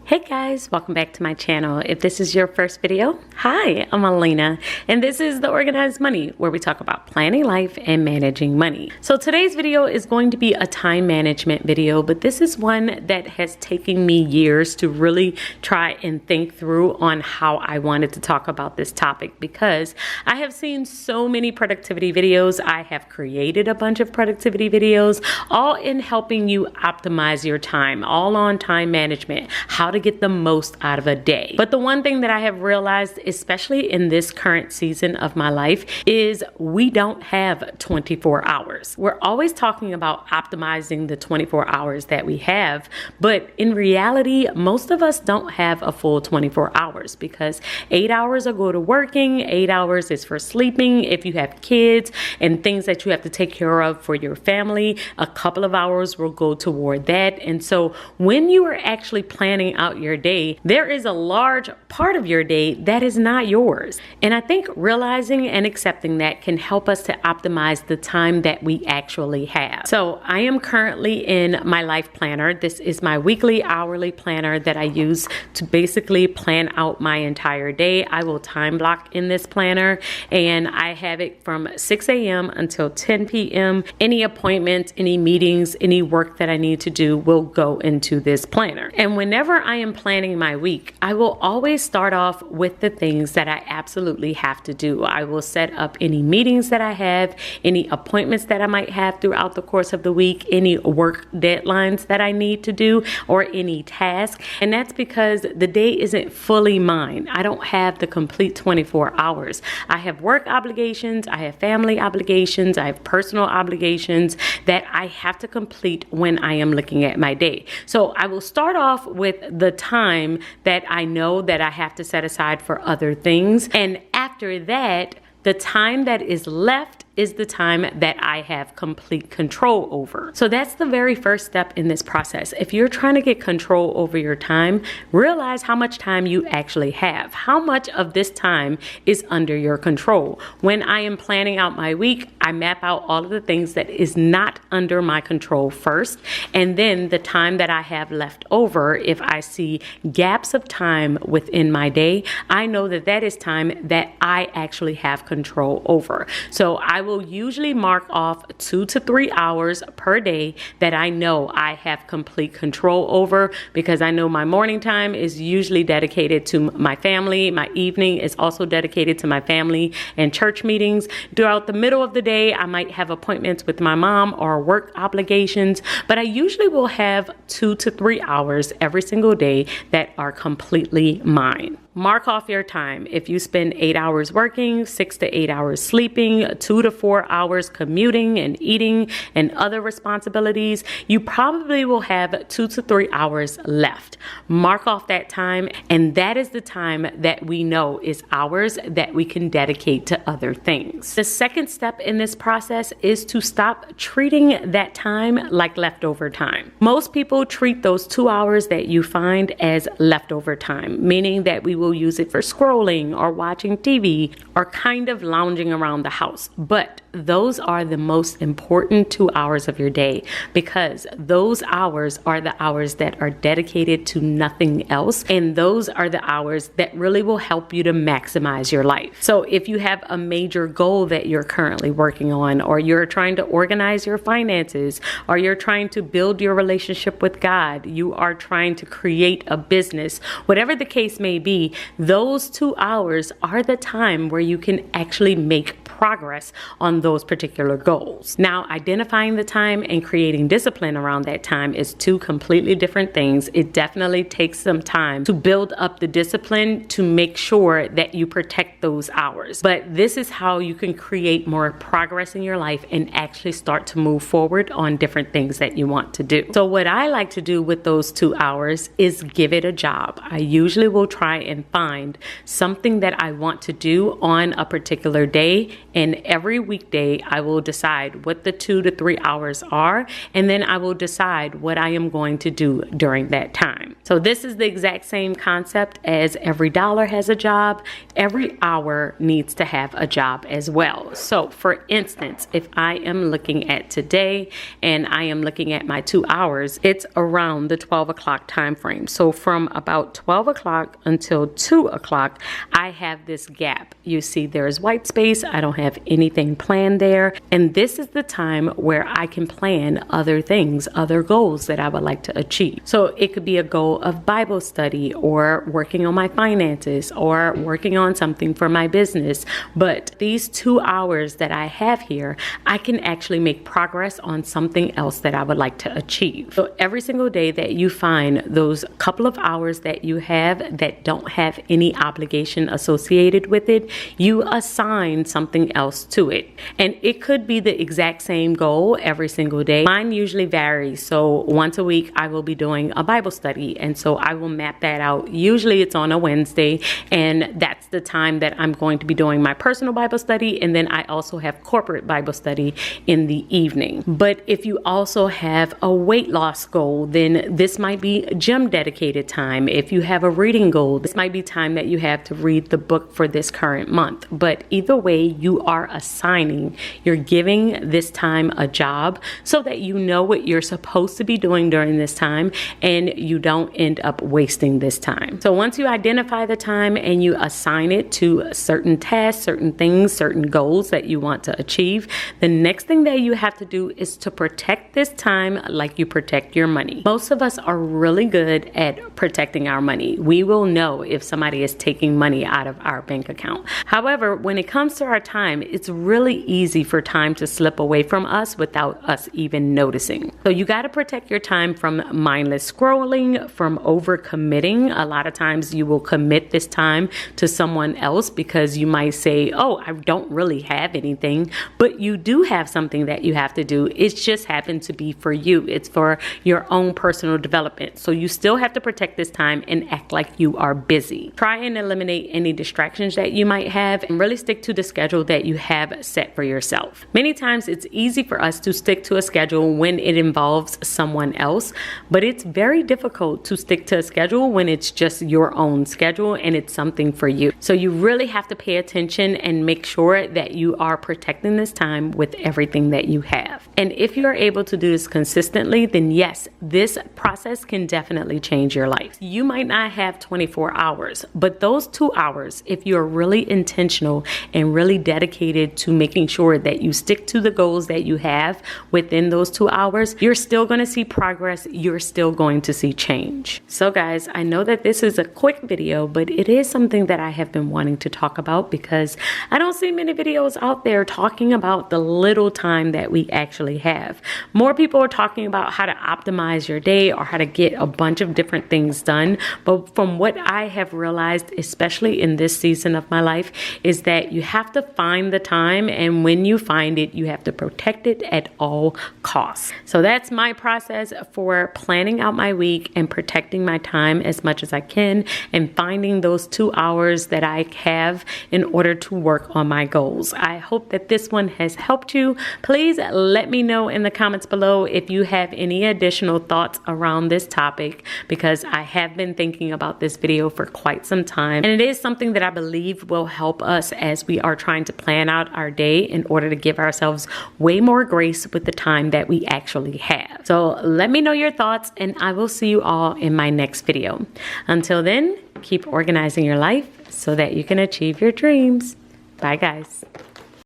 Hey guys, welcome back to my channel. If this is your first video, hi, I'm Alaina, and this is The Organized Money, where we talk about planning life and managing money. So today's video is going to be a time management video, but this is one that has taken me years to really try and think through on how I wanted to talk about this topic, because I have seen so many productivity videos. I have created a bunch of productivity videos, all in helping you optimize your time, all on time management, how to get the most out of a day. But the one thing that I have realized, especially in this current season of my life, is we don't have 24 hours. We're always talking about optimizing the 24 hours that we have, but in reality, most of us don't have a full 24 hours because 8 hours are go to working, 8 hours is for sleeping. If you have kids and things that you have to take care of for your family, a couple of hours will go toward that. And so when you are actually planning out your day, there is a large part of your day that is not yours. And I think realizing and accepting that can help us to optimize the time that we actually have. So I am currently in my life planner. This is my weekly, hourly planner that I use to basically plan out my entire day. I will time block in this planner, and I have it from 6 a.m. until 10 p.m. Any appointments, any meetings, any work that I need to do will go into this planner. And whenever I am planning my week, I will always start off with the things that I absolutely have to do. I will set up any meetings that I have, any appointments that I might have throughout the course of the week, any work deadlines that I need to do, or any task. And that's because the day isn't fully mine. I don't have the complete 24 hours. I have work obligations, I have family obligations, I have personal obligations that I have to complete when I am looking at my day. So I will start off with the time that I know that I have to set aside for other things. And after that, the time that is left is the time that I have complete control over. So that's the very first step in this process. If you're trying to get control over your time, realize how much time you actually have. How much of this time is under your control? When I am planning out my week, I map out all of the things that is not under my control first, and then the time that I have left over, if I see gaps of time within my day, I know that that is time that I actually have control over. So I will usually mark off 2 to 3 hours per day that I know I have complete control over, because I know my morning time is usually dedicated to my family. My evening is also dedicated to my family and church meetings. Throughout the middle of the day, I might have appointments with my mom or work obligations, but I usually will have 2 to 3 hours every single day that are completely mine. Mark off your time. If you spend 8 hours working, 6 to 8 hours sleeping, 2 to 4 hours commuting and eating and other responsibilities, you probably will have 2 to 3 hours left. Mark off that time, and that is the time that we know is ours that we can dedicate to other things. The second step in this process is to stop treating that time like leftover time. Most people treat those 2 hours that you find as leftover time, meaning that we will use it for scrolling or watching TV or kind of lounging around the house. But those are the most important 2 hours of your day, because those hours are the hours that are dedicated to nothing else. And those are the hours that really will help you to maximize your life. So if you have a major goal that you're currently working on, or you're trying to organize your finances, or you're trying to build your relationship with God, you are trying to create a business, whatever the case may be, those 2 hours are the time where you can actually make progress on those particular goals. Now, identifying the time and creating discipline around that time is two completely different things. It definitely takes some time to build up the discipline to make sure that you protect those hours. But this is how you can create more progress in your life and actually start to move forward on different things that you want to do. So what I like to do with those 2 hours is give it a job. I usually will try and find something that I want to do on a particular day, and every week weekday, I will decide what the 2 to 3 hours are, and then I will decide what I am going to do during that time. So this is the exact same concept as every dollar has a job. Every hour needs to have a job as well. So for instance, if I am looking at today and I am looking at my 2 hours, it's around the 12 o'clock time frame. So from about 12 o'clock until 2 o'clock, I have this gap. You see there's white space. I don't have anything planned there. And this is the time where I can plan other things, other goals that I would like to achieve. So it could be a goal of Bible study or working on my finances or working on something for my business. But these 2 hours that I have here, I can actually make progress on something else that I would like to achieve. So every single day that you find those couple of hours that you have that don't have any obligation associated with it, you assign something else to it. And it could be the exact same goal every single day. Mine usually varies. So once a week, I will be doing a Bible study. And so I will map that out. Usually it's on a Wednesday, and that's the time that I'm going to be doing my personal Bible study. And then I also have corporate Bible study in the evening. But if you also have a weight loss goal, then this might be gym dedicated time. If you have a reading goal, this might be time that you have to read the book for this current month. But either way, you are assigning, you're giving this time a job so that you know what you're supposed to be doing during this time and you don't end up wasting this time. So once you identify the time and you assign it to certain tasks, certain things, certain goals that you want to achieve, the next thing that you have to do is to protect this time like you protect your money. Most of us are really good at protecting our money. We will know if somebody is taking money out of our bank account. However, when it comes to our time, it's really easy for time to slip away from us without us even noticing. So you got to protect your time from mindless scrolling, from overcommitting. A lot of times you will commit this time to someone else because you might say, oh, I don't really have anything, but you do have something that you have to do. It just happened to be for you. It's for your own personal development. So you still have to protect this time and act like you are busy. Try and eliminate any distractions that you might have and really stick to the schedule that you have set for yourself. Many times it's easy for us to stick to a schedule when it involves someone else, but it's very difficult to stick to a schedule when it's just your own schedule and it's something for you. So you really have to pay attention and make sure that you are protecting this time with everything that you have. And if you are able to do this consistently, then yes, this process can definitely change your life. You might not have 24 hours, but those 2 hours, if you're really intentional and really dedicated to making sure that you stick to the goals that you have within those 2 hours, you're still going to see progress. You're still going to see change. So guys, I know that this is a quick video, but it is something that I have been wanting to talk about because I don't see many videos out there talking about the little time that we actually have. More people are talking about how to optimize your day or how to get a bunch of different things done. But from what I have realized, especially in this season of my life, is that you have to find the time, and when you find it, you have to protect it at all costs. So that's my process for planning out my week and protecting my time as much as I can and finding those 2 hours that I have in order to work on my goals. I hope that this one has helped you. Please let me know in the comments below if you have any additional thoughts around this topic, because I have been thinking about this video for quite some time, and it is something that I believe will help us as we are trying to plan out our day in order to give ourselves way more grace with the time that we actually have. So let me know your thoughts, and I will see you all in my next video. Until then, keep organizing your life so that you can achieve your dreams. Bye guys.